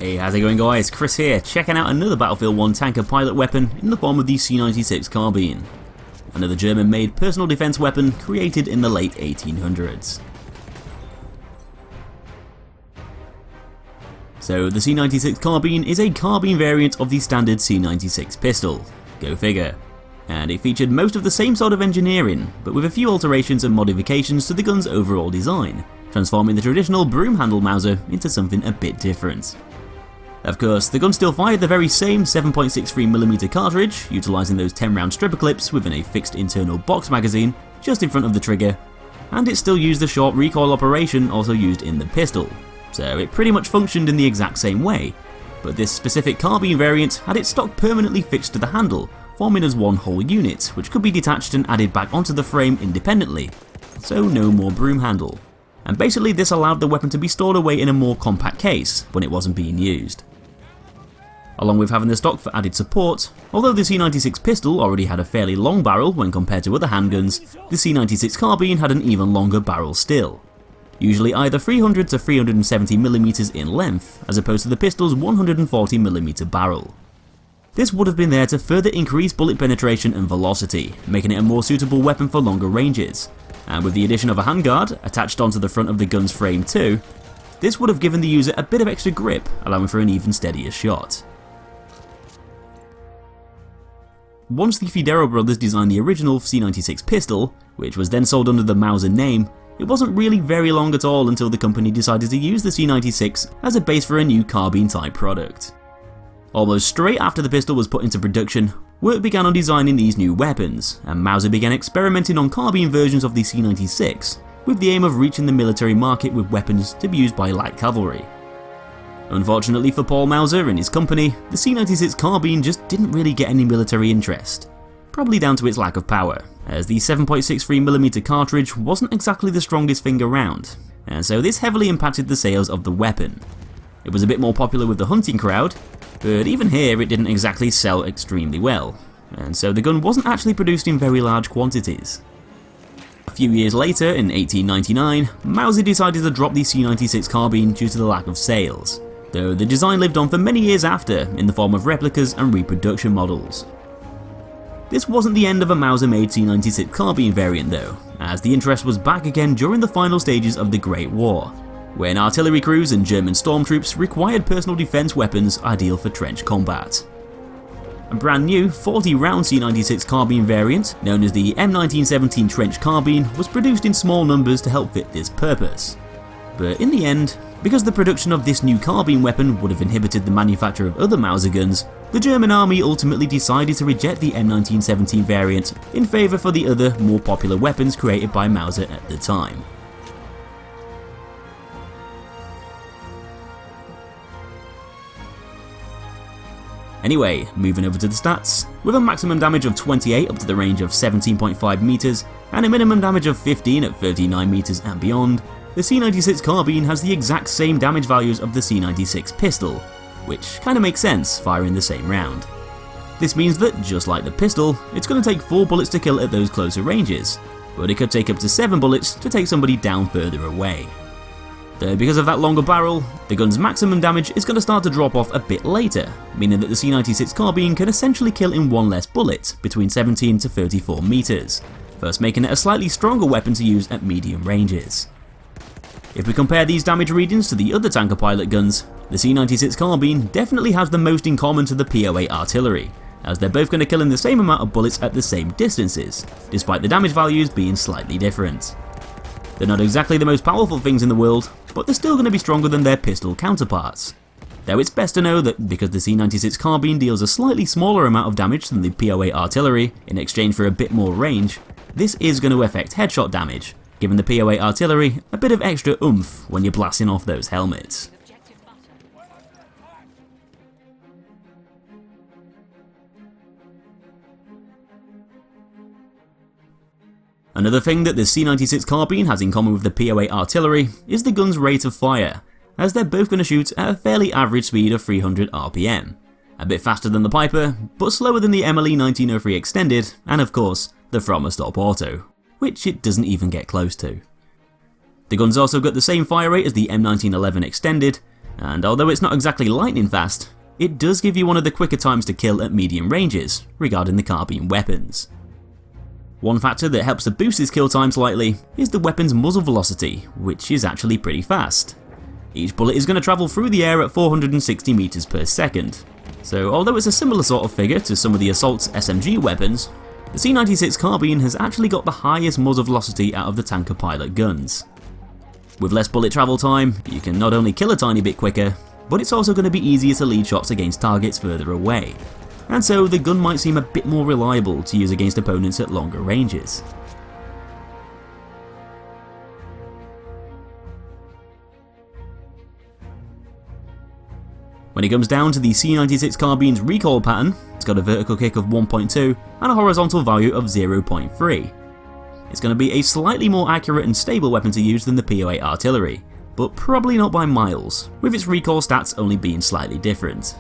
Hey, how's it going guys? Chris here, checking out another Battlefield 1 tanker pilot weapon in the form of the C96 Carbine. Another German-made personal defense weapon created in the late 1800s. So the C96 Carbine is a carbine variant of the standard C96 pistol. Go figure. And it featured most of the same sort of engineering, but with a few alterations and modifications to the gun's overall design, transforming the traditional broom handle Mauser into something a bit different. Of course, the gun still fired the very same 7.63mm cartridge, utilising those 10-round stripper clips within a fixed internal box magazine just in front of the trigger, and it still used the short recoil operation also used in the pistol, so it pretty much functioned in the exact same way, but this specific carbine variant had its stock permanently fixed to the handle, forming as one whole unit, which could be detached and added back onto the frame independently, so no more broom handle. And basically this allowed the weapon to be stored away in a more compact case when it wasn't being used. Along with having the stock for added support, although the C96 pistol already had a fairly long barrel when compared to other handguns, the C96 Carbine had an even longer barrel still. Usually either 300 to 370mm in length, as opposed to the pistol's 140mm barrel. This would have been there to further increase bullet penetration and velocity, making it a more suitable weapon for longer ranges. And with the addition of a handguard attached onto the front of the gun's frame too, this would have given the user a bit of extra grip, allowing for an even steadier shot. Once the Fidero brothers designed the original C96 pistol, which was then sold under the Mauser name, it wasn't really very long at all until the company decided to use the C96 as a base for a new carbine type product. Almost straight after the pistol was put into production, work began on designing these new weapons, and Mauser began experimenting on carbine versions of the C96, with the aim of reaching the military market with weapons to be used by light cavalry. Unfortunately for Paul Mauser and his company, the C96 Carbine just didn't really get any military interest. Probably down to its lack of power, as the 7.63mm cartridge wasn't exactly the strongest thing around, and so this heavily impacted the sales of the weapon. It was a bit more popular with the hunting crowd, but even here it didn't exactly sell extremely well, and so the gun wasn't actually produced in very large quantities. A few years later, in 1899, Mauser decided to drop the C96 Carbine due to the lack of sales, though the design lived on for many years after in the form of replicas and reproduction models. This wasn't the end of a Mauser-made C96 Carbine variant though, as the interest was back again during the final stages of the Great War, when artillery crews and German stormtroops required personal defense weapons ideal for trench combat. A brand new 40-round C96 Carbine variant, known as the M1917 Trench Carbine, was produced in small numbers to help fit this purpose. But in the end, because the production of this new carbine weapon would have inhibited the manufacture of other Mauser guns, the German army ultimately decided to reject the M1917 variant in favour for the other, more popular weapons created by Mauser at the time. Anyway, moving over to the stats, with a maximum damage of 28 up to the range of 17.5 meters and a minimum damage of 15 at 39 meters and beyond, the C96 Carbine has the exact same damage values of the C96 pistol, which kinda makes sense firing the same round. This means that, just like the pistol, it's gonna take 4 bullets to kill at those closer ranges, but it could take up to 7 bullets to take somebody down further away. Though because of that longer barrel, the gun's maximum damage is going to start to drop off a bit later, meaning that the C96 Carbine can essentially kill in one less bullet, between 17 to 34 meters, thus making it a slightly stronger weapon to use at medium ranges. If we compare these damage readings to the other tanker pilot guns, the C96 Carbine definitely has the most in common to the PO8 artillery, as they're both going to kill in the same amount of bullets at the same distances, despite the damage values being slightly different. They're not exactly the most powerful things in the world, but they're still going to be stronger than their pistol counterparts. Though it's best to know that because the C96 Carbine deals a slightly smaller amount of damage than the PO8 artillery in exchange for a bit more range, this is going to affect headshot damage, giving the PO8 artillery a bit of extra oomph when you're blasting off those helmets. Another thing that the C96 Carbine has in common with the PO8 artillery is the gun's rate of fire, as they're both going to shoot at a fairly average speed of 300 RPM. A bit faster than the Piper, but slower than the MLE 1903 Extended, and of course, the From a Stop Auto, which it doesn't even get close to. The gun's also got the same fire rate as the M1911 Extended, and although it's not exactly lightning fast, it does give you one of the quicker times to kill at medium ranges regarding the carbine weapons. One factor that helps to boost this kill time slightly is the weapon's muzzle velocity, which is actually pretty fast. Each bullet is going to travel through the air at 460 meters per second, so although it's a similar sort of figure to some of the Assault's SMG weapons, the C96 Carbine has actually got the highest muzzle velocity out of the tanker pilot guns. With less bullet travel time, you can not only kill a tiny bit quicker, but it's also going to be easier to lead shots against targets further away, and so the gun might seem a bit more reliable to use against opponents at longer ranges. When it comes down to the C96 Carbine's recoil pattern, it's got a vertical kick of 1.2 and a horizontal value of 0.3. It's going to be a slightly more accurate and stable weapon to use than the POA artillery, but probably not by miles, with its recoil stats only being slightly different.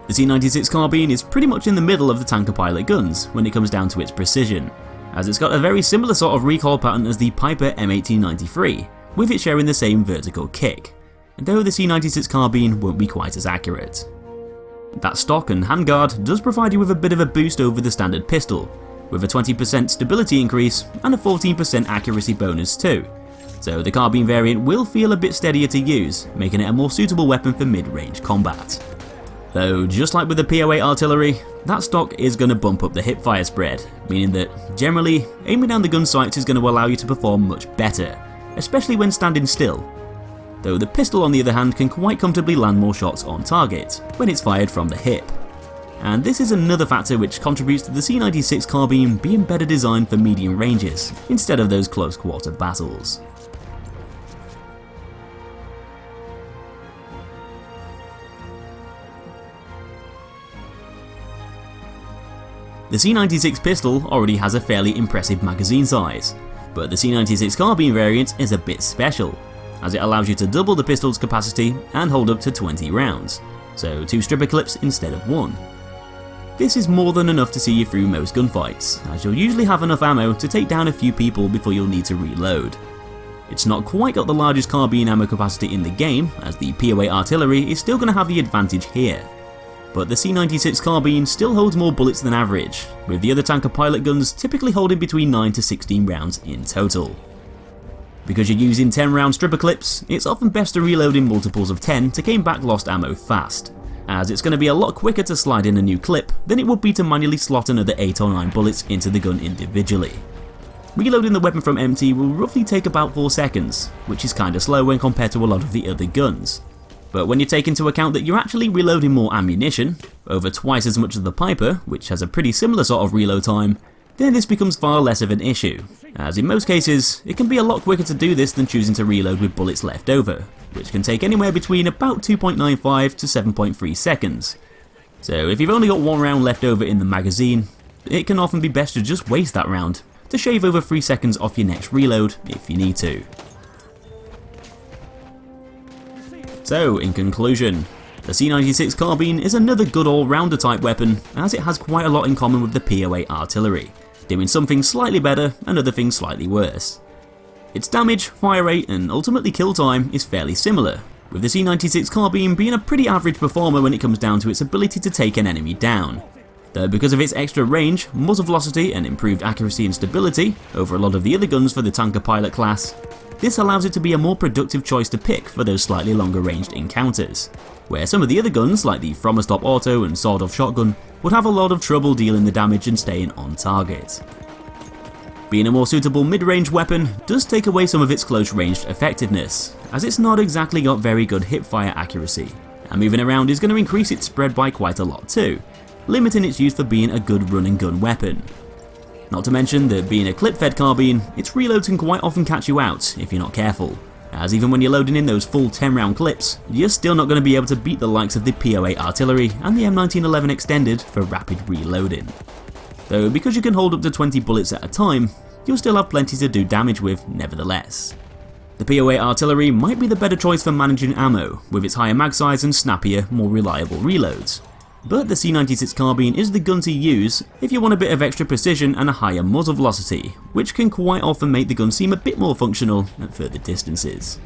The C96 Carbine is pretty much in the middle of the tanker pilot guns when it comes down to its precision, as it's got a very similar sort of recoil pattern as the Piper M1893, with it sharing the same vertical kick, though the C96 Carbine won't be quite as accurate. That stock and handguard does provide you with a bit of a boost over the standard pistol, with a 20% stability increase and a 14% accuracy bonus too, so the carbine variant will feel a bit steadier to use, making it a more suitable weapon for mid-range combat. Though just like with the POA artillery, that stock is going to bump up the hipfire spread, meaning that generally aiming down the gun sights is going to allow you to perform much better, especially when standing still. Though the pistol on the other hand can quite comfortably land more shots on target when it's fired from the hip. And this is another factor which contributes to the C96 Carbine being better designed for medium ranges instead of those close quarter battles. The C96 pistol already has a fairly impressive magazine size, but the C96 Carbine variant is a bit special, as it allows you to double the pistol's capacity and hold up to 20 rounds, so 2 stripper clips instead of 1. This is more than enough to see you through most gunfights, as you'll usually have enough ammo to take down a few people before you'll need to reload. It's not quite got the largest carbine ammo capacity in the game, as the POA artillery is still going to have the advantage here. But the C96 Carbine still holds more bullets than average, with the other tanker pilot guns typically holding between 9 to 16 rounds in total. Because you're using 10 round stripper clips, it's often best to reload in multiples of 10 to gain back lost ammo fast, as it's going to be a lot quicker to slide in a new clip than it would be to manually slot another 8 or 9 bullets into the gun individually. Reloading the weapon from empty will roughly take about 4 seconds, which is kinda slow when compared to a lot of the other guns. But when you take into account that you're actually reloading more ammunition, over twice as much as the Piper, which has a pretty similar sort of reload time, then this becomes far less of an issue, as in most cases, it can be a lot quicker to do this than choosing to reload with bullets left over, which can take anywhere between about 2.95 to 7.3 seconds. So if you've only got 1 round left over in the magazine, it can often be best to just waste that round, to shave over 3 seconds off your next reload if you need to. So in conclusion, the C96 Carbine is another good all-rounder type weapon, as it has quite a lot in common with the POA artillery, doing some things slightly better and other things slightly worse. Its damage, fire rate and ultimately kill time is fairly similar, with the C96 Carbine being a pretty average performer when it comes down to its ability to take an enemy down. Though because of its extra range, muzzle velocity and improved accuracy and stability over a lot of the other guns for the tanker pilot class, this allows it to be a more productive choice to pick for those slightly longer ranged encounters, where some of the other guns like the Frommerstop Auto and sawed-off shotgun would have a lot of trouble dealing the damage and staying on target. Being a more suitable mid-range weapon does take away some of its close-ranged effectiveness, as it's not exactly got very good hip-fire accuracy, and moving around is going to increase its spread by quite a lot too, limiting its use for being a good run-and-gun weapon. Not to mention that being a clip-fed carbine, its reloads can quite often catch you out if you're not careful, as even when you're loading in those full 10 round clips, you're still not going to be able to beat the likes of the POA artillery and the M1911 extended for rapid reloading. Though because you can hold up to 20 bullets at a time, you'll still have plenty to do damage with nevertheless. The POA artillery might be the better choice for managing ammo, with its higher mag size and snappier, more reliable reloads. But the C96 Carbine is the gun to use if you want a bit of extra precision and a higher muzzle velocity, which can quite often make the gun seem a bit more functional at further distances.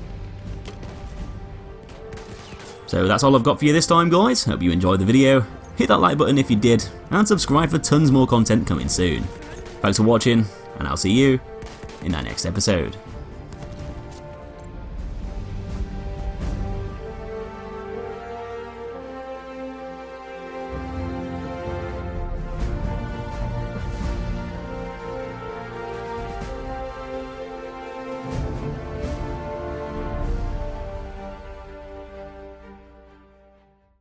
So that's all I've got for you this time, guys. Hope you enjoyed the video. Hit that like button if you did, and subscribe for tons more content coming soon. Thanks for watching, and I'll see you in that next episode.